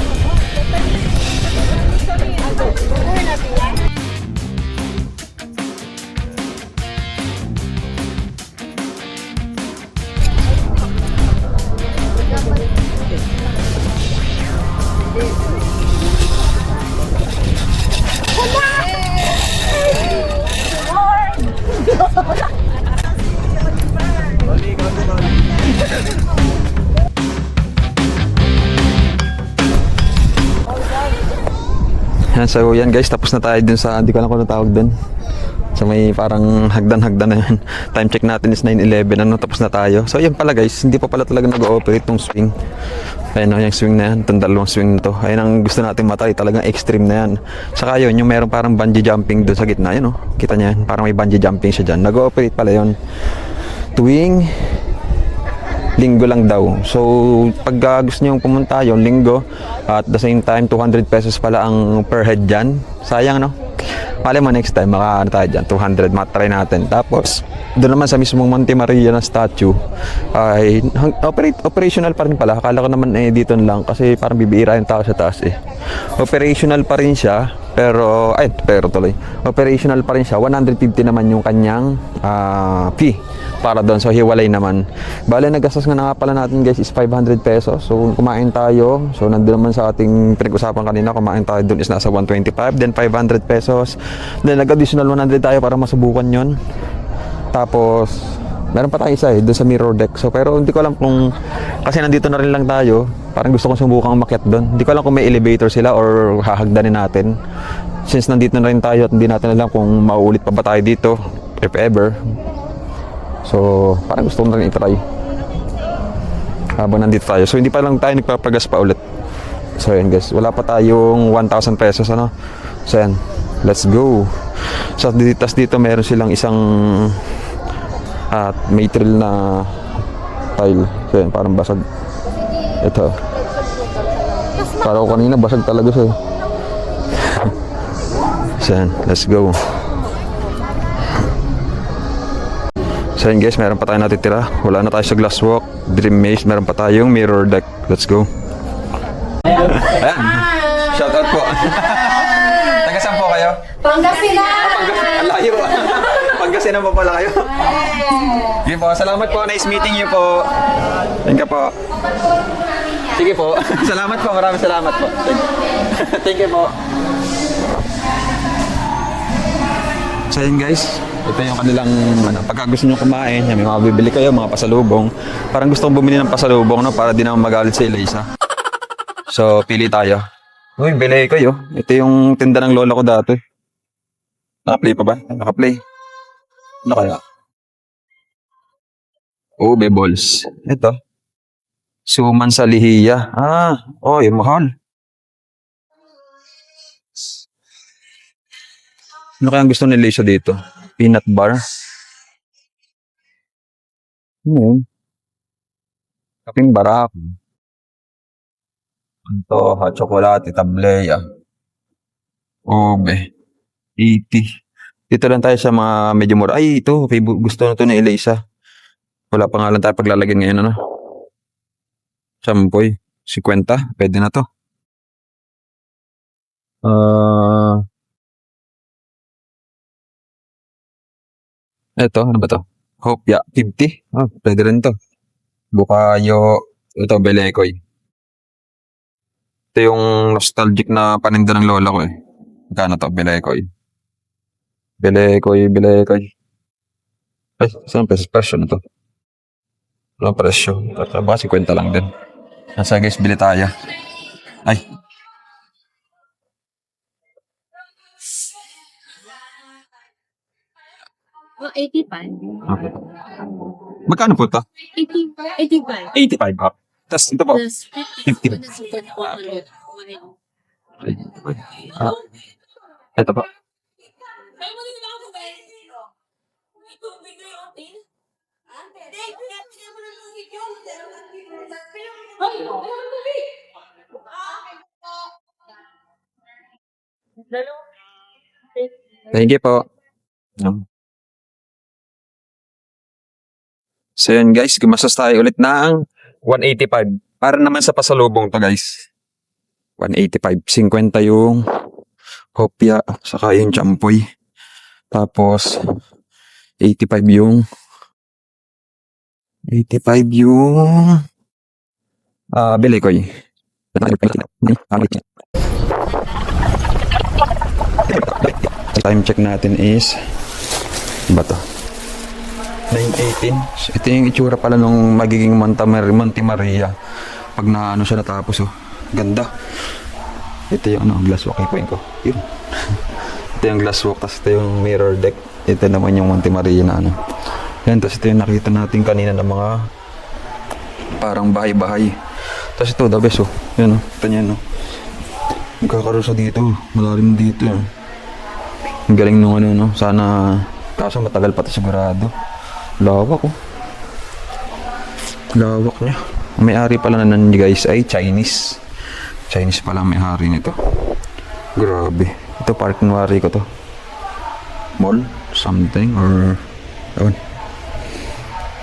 So yan guys, tapos na tayo dun sa, hindi ko alam kung ano tawag dun. So may parang hagdan-hagdan na yan. Time check natin is 9:11, ano, tapos na tayo. So yan pala guys, hindi pa pala talaga nag-ooperate tong swing. Ayan o, yung swing na yan, itong dalawang swing na to. Ayan ang gusto natin matry, talagang extreme na yan. Saka yun, yung meron parang bungee jumping dun sa gitna, yun o, kita niya yan, parang may bungee jumping siya dyan. Nag-ooperate pala yun. Tuwing linggo lang daw. So, pag gusto nyo pumunta yung linggo, at the same time, 200 pesos pala ang per head dyan. Sayang, no? Mali mo next time, makaano tayo dyan, 200, matry natin. Tapos, doon naman sa mismong Monte Maria na statue, ay operational pa rin pala. Akala ko naman dito lang, kasi parang bibira yung tao sa taas eh. Operational pa rin siya, pero tuloy. Operational pa rin siya, 150 naman yung kanyang fee para doon. So hiwalay naman. Bale, naggastos nga na nga pala natin guys is 500 pesos. So kumain tayo. So nandun naman sa ating pinag-usapan kanina, kumain tayo doon is nasa 125, then 500 pesos. Then nag-additional 100 tayo para masubukan yon. Tapos meron pa tayo isa doon sa mirror deck. So pero hindi ko alam kung, kasi nandito na rin lang tayo, parang gusto kong subukang makyat doon. Hindi ko alam kung may elevator sila or hahagdanin natin. Since nandito na rin tayo at hindi natin alam kung mauulit pa ba tayo dito if ever. So parang gusto ko na rin itry habang nandito tayo. So hindi pa lang tayo nagpapagas pa ulit. So yan guys, wala pa tayong 1,000 pesos ano. So yan, let's go. So dito meron silang isang at may drill na tile. So yan, parang basag. Ito, parang kanina basag talaga siya. So yan, let's go. So yun guys, meron pa tayo natitira. Wala na tayo sa glass walk, dream maze, meron pa tayong mirror deck. Let's go. Ayan, shout out po. Taga saan po kayo? Pangasinan! Ang layo. Pangasinan po pala kayo. Sige po, salamat po. Nice meeting you po. Thank you po. Sige po. Salamat po. Maraming salamat po. Thank you po. So yun guys, ito yung kanilang pagka gusto nyo kumain, may mga bibili kayo, mga pasalubong. Parang gusto kong bumili ng pasalubong, no, para di naman magalit si Eliza. So pili tayo. Uy, bili kayo. Ito yung tinda ng lola ko dati. Naka-play pa ba? Naka-play. Ano kaya? Ube balls. Ito. Suman sa lihiya. Yung mahal. Ano kaya gusto ni Lisa dito? Peanut bar? Kaping barak. Ito, hot chocolate, tableya. Ube. 80. Dito lang tayo sa mga medyo mura. Ay, ito. Gusto na ito ni Elisa. Wala pa nga lang tayo paglalagyan ngayon, ano? Champoy. 50. Pwede na to. Ito, ano ba to? Hopya. 50. Pwede rin to. Bukayo. Ito, Belekoy. Ito yung nostalgic na paninda ng lola ko eh. Magkano to? Belekoy. Belekoy. Ay, saan pesos presyo na to? Walang presyo. Baka 50 lang din. Nasa guys, bili tayo. Ay. Oh, 85. Okay. Magkano po to? 85. 85 ba? Tapos ito po. Plus 50. 50. 400. Ito po. Thank you po. So yun guys, gumastos tayo ulit ng 185. Para naman sa pasalubong to guys. 185. 50 yung hopya, saka yung champoy. Tapos 85 yung Belekoy. Time check natin is ba to? 9:18. So, ito yung itsura pala nung magiging Monte Maria pag na ano siya natapos oh. Ganda. Ito yung ano, glass walk. Ipain ko. Yun. Ito yung glass walk, tapos ito yung mirror deck. Ito naman yung Monte Maria na ano. Yan, tapos ito yung nakita natin kanina ng mga parang bahay-bahay. Tapos ito, the best, oh. Yan, oh. Ito niyan, oh. Magkakarosa dito. Malalim dito, oh. Ang galing nung ano, no. Sana, kaso matagal pa ito sigurado. Lawak, oh. Lawak niya. Ang may-ari pala na nan guys ay Chinese. Chinese pala ang may-ari nito. Grabe. Ito parking wari ko to. Mall? Something or... Ewan.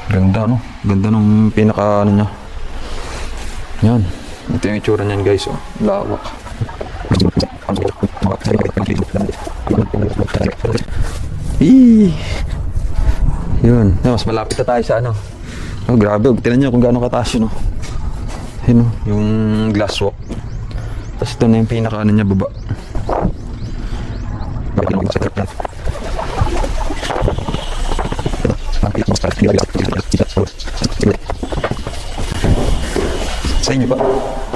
Ganda, no? Ganda nung pinaka ano niya. Yan. Ito yung itsura niyan guys, oh. Lawak. Yun. Mas malapit na tayo sa ano. Oh, grabe. Tignan nyo kung gaano kataas yun, oh. Yun, oh. Yung glass walk. Tapos ito na yung pinaka ano niya, baba. Sa inyo ba?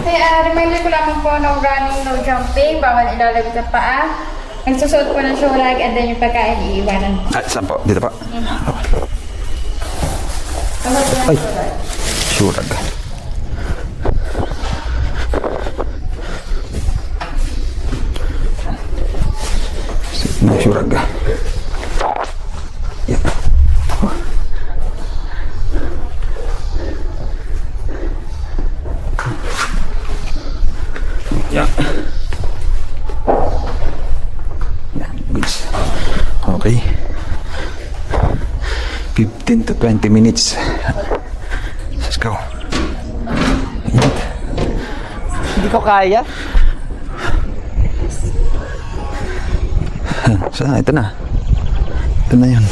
Kaya reminder ko lamang po, no running, no jumping, bawal ilalagay sa paa. Nagsusuot po ng shorag and then yung pagkain iiwanan. Ah, saan po? Dito pa? Ay! Shurag. Shurag. Yan. Yan. Yan, goods. Okay. 15 to 20 minutes. Let's go. Hindi ko kaya. So, ito na. Ito na yun.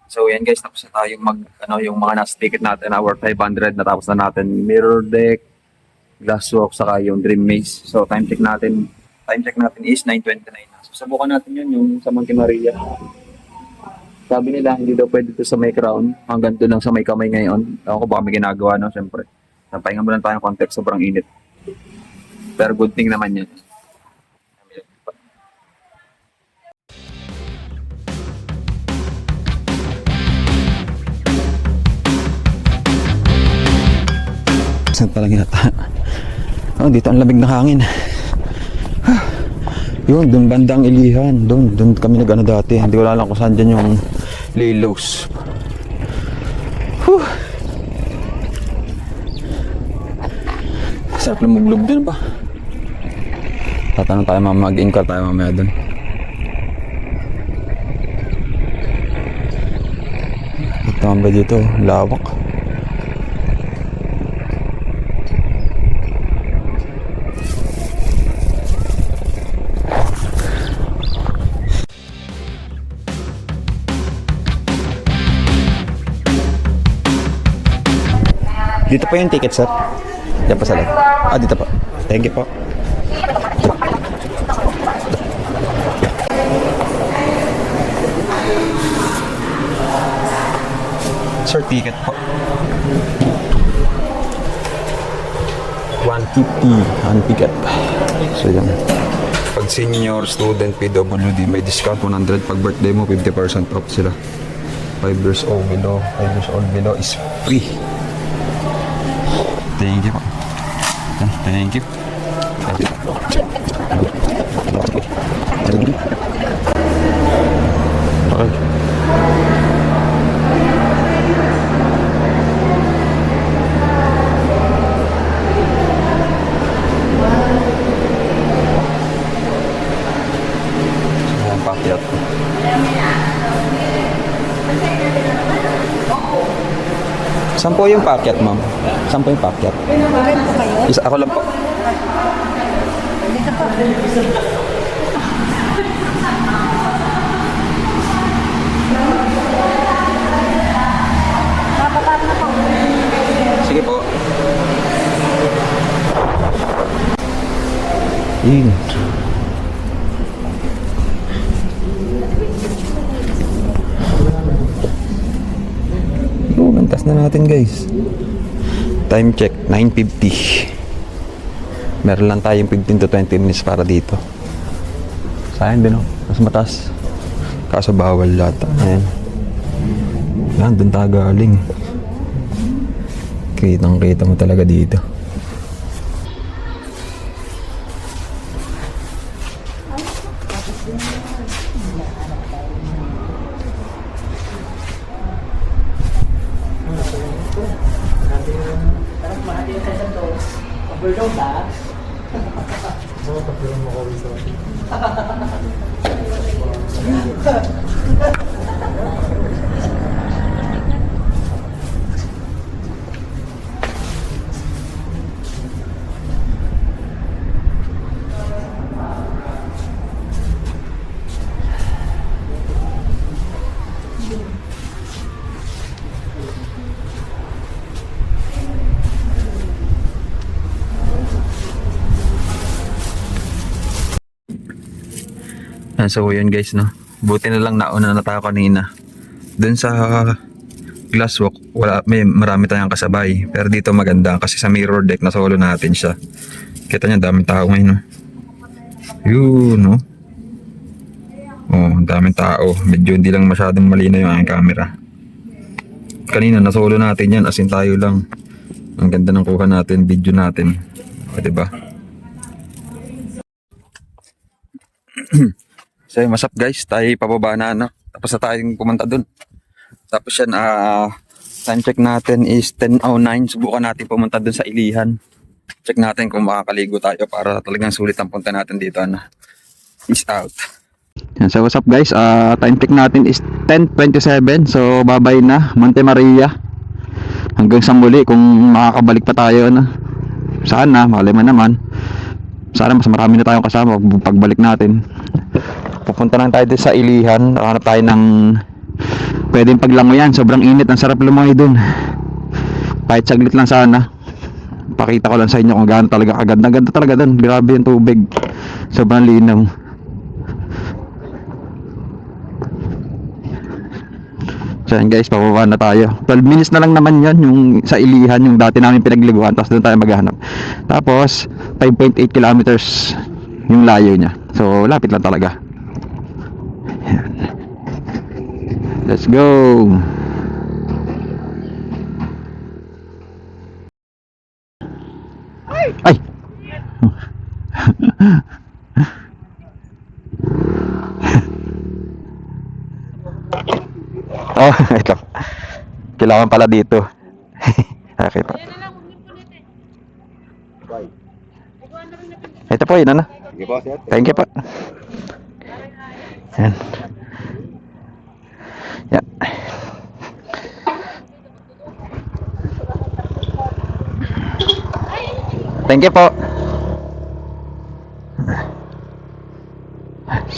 So yan guys, tapos na tayong yung mga nasa ticket natin, our 500, natapos na natin mirror deck, glass walk, saka yung dream maze. So time check natin is 9:29 na. So subukan natin yun, yung sa Monte Maria. Sabi nila, hindi daw pwede ito sa may crown, hanggang doon lang sa may kamay ngayon. Ako baka may ginagawa, no, siyempre. Napahinga mo lang tayo ng context, sobrang init. Pero good thing naman yun. Saan talaga yata? Oh, dito ang lamig na hangin. Yun, doon bandang Ilihan. Doon kami nag-ano dati. Hindi ko alam kung saan dyan yung Lilos. Whew. Sarap na maglog doon ba? Tatanong tayo mag-inquire tayo mamaya doon. Ito ang ba dito? Lawak. Dito pa yung ticket, sir. Diyan pa sa loob. Ah, dito pa. Thank you po. Sir, ticket po. 150 ang ticket. So yan. Pag senior student PWD, may discount 100. Pag birthday mo, 50% off sila. 5 years old below is free. Thank you po. Thank you. Okay. Ayan, pakyat. Saan po yung pakyat, ma'am? Saan po yung pakyat? Isa, ako lang po. Sige po. Yun. Lantas na natin, guys. Time check, 9:50. Meron lang tayong 15 to 20 minutes para dito. Sayang din, oh. Mas mataas. Kaso bawal lata. Ayan. Yan, doon tayo galing. Kitang-kita mo talaga dito. So yun guys, no, buti na lang nauna na tayo kanina. Dun sa glasswalk, marami tayong kasabay, pero dito maganda kasi sa mirror deck na solo natin siya. Kita nyo, daming tao ngayon, no? Yun, no? Oh, daming tao. Medyo hindi lang masyadong malinaw yung aking camera. Kanina na solo natin yan, as in tayo lang. Ang ganda ng kuha natin, video natin, o, diba? So what's up guys, tayo pababa na, no? Tapos na tayong pumunta dun. Tapos yan, time check natin is 10:09. Subukan natin pumunta dun sa Ilihan. Check natin kung makakaligo tayo para talagang sulit ang punta natin dito, no? Peace out. Yan, so what's up guys, time check natin is 10:27. So babay na, Monte Maria. Hanggang sa muli kung makakabalik pa tayo, no? Sana, malay mo naman. Sana mas marami na tayong kasama pagbalik natin. Pupunta lang tayo dun sa Ilihan. Hanap tayo ng pwedeng paglangoyan. Sobrang init. Ang sarap lumangoy dun. Kahit saglit lang sana. Pakita ko lang sa inyo kung gaano talaga kaganda. Ganda talaga dun. Grabe yung tubig. Sobrang linaw. So yan guys, pababa na tayo. 12 minutes na lang naman yon yung sa Ilihan, yung dati namin pinagliguan. Tapos doon tayo maghahanap. Tapos 5.8 kilometers yung layo niya. So lapit lang talaga. Yan. Let's go. Ay. Oh, ito. Kailangan pala dito. Okay pa. Ito po, yun na. Thank you po. Yan. Yan. Thank you po.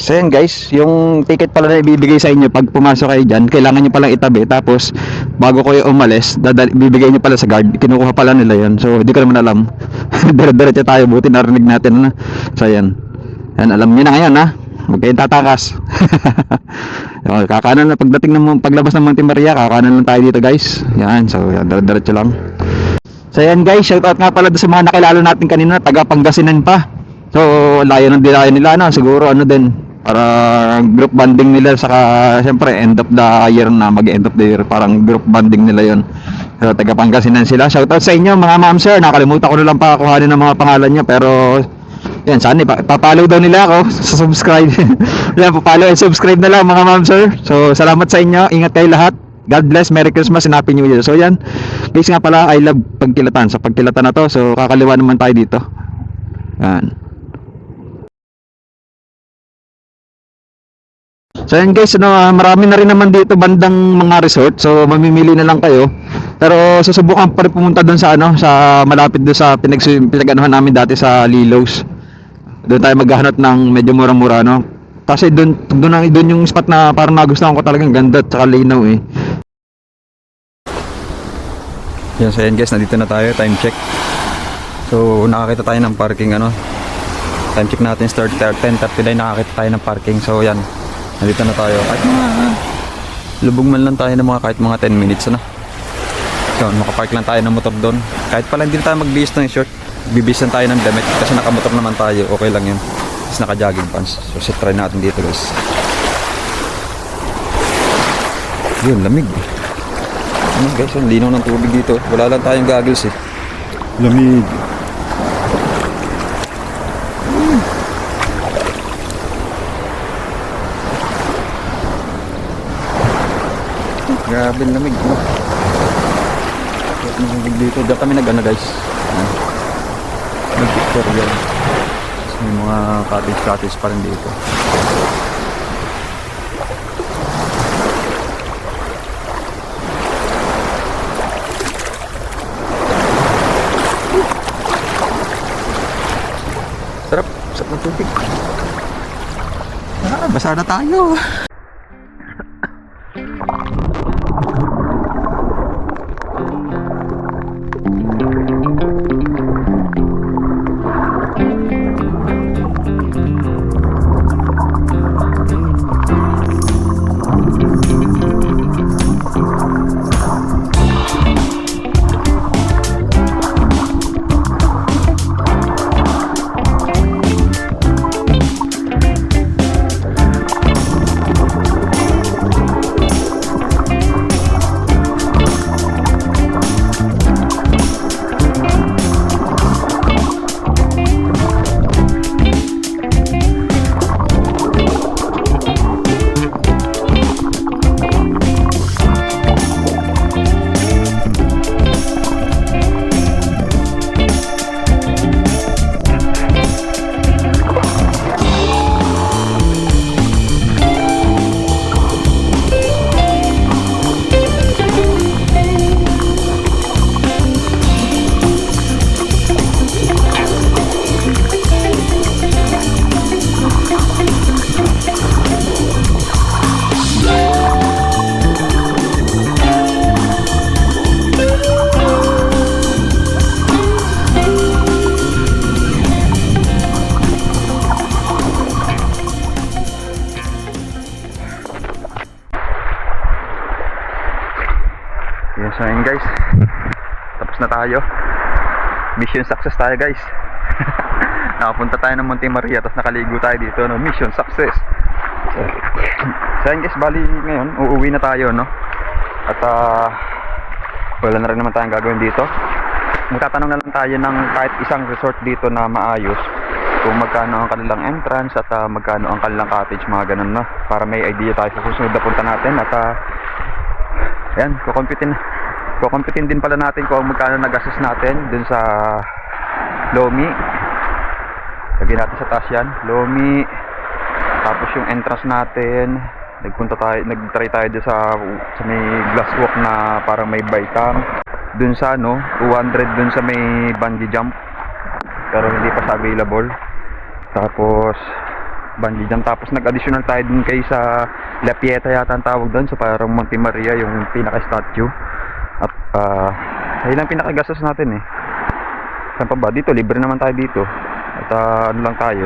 So yan guys, yung ticket pala na ibibigay sa inyo pag pumasok kayo dyan, kailangan nyo palang itabi. Tapos bago kayo umalis, bibigay nyo pala sa guard. Kinukuha pala nila yun. So hindi ko naman alam. Dire-diretso tayo, buti narinig natin na. So yan. Yan, alam nyo na ngayon ha. Huwag kayong tatakas. Yun, kakanan na pagdating ng paglabas ng Monte Maria, kakanan lang tayo dito guys. Yan, so yan, diretso lang. So yan guys, shoutout nga pala doon sa mga nakilala natin kanina, taga Pangasinan pa. So layo ng dilayan nila, ano, siguro ano din, para group bonding nila, saka syempre end of the year na, mag-end of the year, parang group bonding nila yon. So taga Pangasinan sila. Shoutout sa inyo mga ma'am sir, nakalimutan ko na lang pa kuhanin ng mga pangalan nyo, pero yan, sana papalo daw nila ako sa subscribe. Yan, papalo and subscribe na lang mga ma'am sir. So salamat sa inyo, ingat kayo lahat. God bless, Merry Christmas and Happy New Year. So yan, guys nga pala, I love Pagkilatan. Sa Pagkilatan na to, so kakaliwa naman tayo dito. Yan. So yan guys, ano, marami na rin naman dito bandang mga resort. So mamimili na lang kayo. Pero susubukan pa rin pumunta doon sa ano, sa malapit doon sa pinag-anuhan namin dati sa Lilos. Doon tayo maghahanap ng medyo murang-mura, no? Kasi doon yung spot na parang nagustuhan ko, talagang ganda at saka linaw eh. Yan, so yan guys, nandito na tayo, time check. So nakakita tayo ng parking, ano. Time check natin start 10:39, nakakita tayo ng parking. So yan, nandito na tayo. Kahit lubog man lang tayo ng mga kahit mga 10 minutes, ano. So makapark lang tayo ng motor doon. Kahit pala hindi tayo magbihis ng short, bibihis lang tayo ng damit kasi nakamotor naman tayo, okay lang yun. Tapos naka-jogging pants. So sit try natin dito guys. Yun, lamig. Ano guys, ang linaw ng tubig dito. Wala lang tayong goggles eh. Lamig. Grabe lamig. Lamig dito. Diyan kami nag-ano guys. Nag-picture yan. May mga cottage pa rin dito. Sarap ng tubig. Basa na tayo. Yes, so yun guys, tapos na tayo. Mission success tayo guys. Nakapunta tayo ng Monte Maria, tapos nakaligo tayo dito, no? Mission success. So yun guys, bali ngayon uuwi na tayo, no? At wala na rin naman tayong gagawin dito. Magtatanong na lang tayo ng kahit isang resort dito na maayos, kung magkano ang kanilang entrance at magkano ang kanilang cottage, mga ganun, no? Para may idea tayo sa susunod na punta natin. At yan, kukumpitin din pala natin kung magkano nag-assess natin dun sa Lomi. Lagyan natin sa taas yan, Lomi. Tapos yung entrance natin, nag-try tayo dun sa may glass walk na parang may baitang. Dun sa 200 dun sa may bungee jump, pero hindi pa sa available. Tapos bungee jump, tapos nag-additional tayo dun kay sa La Pieta yata ang tawag dun, so parang Monte Maria yung pinaka-statue. At ayun ang pinakagastos natin eh. Saan pa ba? Dito, libre naman tayo dito. At ano lang tayo,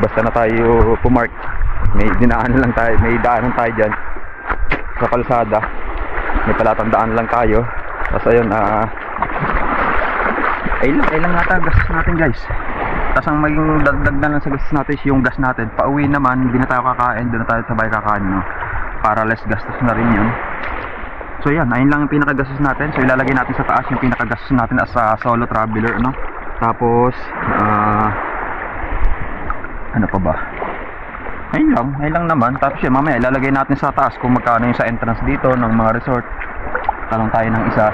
basta na tayo pumark, may dinaanan lang tayo, may daanan tayo dyan sa kalsada, may palatandaan lang tayo. Tapos ayun, ay lang nata gastos natin guys. Tapos ang maging dagdag na lang sa gastos natin is yung gas natin. Pauwi naman, hindi na tayo kakain, doon na tayo sabay kakain, no? Para less gastos na rin yun. So yan, ayun lang yung pinakagastos natin. So ilalagay natin sa taas yung pinakagastos natin as a solo traveler, no? Tapos ano pa ba? Ayun lang naman. Tapos yun, mamaya ilalagay natin sa taas kung magkano yung sa entrance dito ng mga resort. Talong tayo ng isa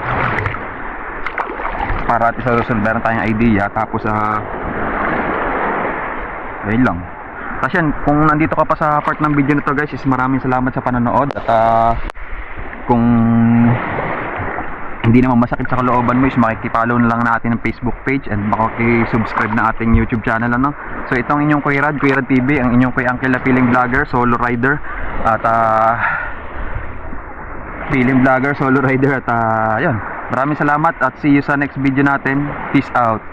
para at isa susunod meron tayong idea. Tapos ayun lang. Tapos yan, kung nandito ka pa sa part ng video nito guys, is maraming salamat sa panonood. At kung hindi naman masakit sa kalooban mo, is makikipollow na lang natin ng Facebook page and makikisubscribe na ating YouTube channel, ano? So itong inyong Kuya Rad TV, ang inyong Kuya Uncle na feeling vlogger, solo rider. At feeling vlogger, solo rider. At yun, maraming salamat at see you sa next video natin. Peace out.